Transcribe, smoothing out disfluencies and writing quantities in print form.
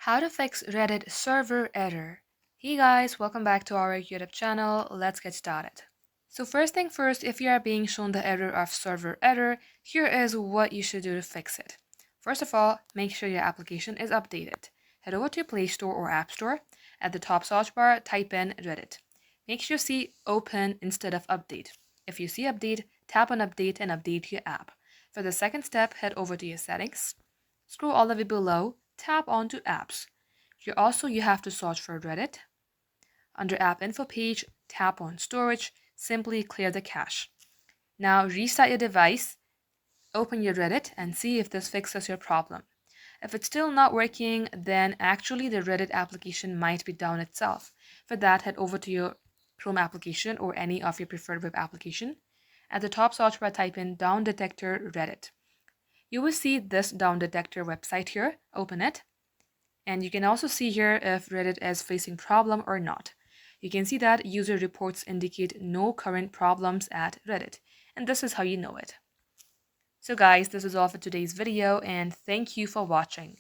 How to fix Reddit server error. Hey guys, welcome back to our YouTube channel. Let's get started. So first thing first, if you are being shown the error of server error, here is what you should do to fix it. First of all, make sure your application is updated. Head over to Play Store or App Store. At the top search bar, type in Reddit. Make sure you see Open instead of Update. If you see Update, tap on Update and update your app. For the second step, head over to your settings. Scroll all the way below, tap onto Apps. Here also you have to search for Reddit. Under App Info page, tap on Storage, simply clear the cache. Now restart your device, open your Reddit and see if this fixes your problem. If it's still not working, then actually the Reddit application might be down itself. For that, head over to your Chrome application or any of your preferred web application. At the top search bar, type in Down Detector Reddit. You will see this Down Detector website here. Open it. And you can also see here if Reddit is facing problem or not. You can see that user reports indicate no current problems at Reddit. And this is how you know it. So guys, this is all for today's video and thank you for watching.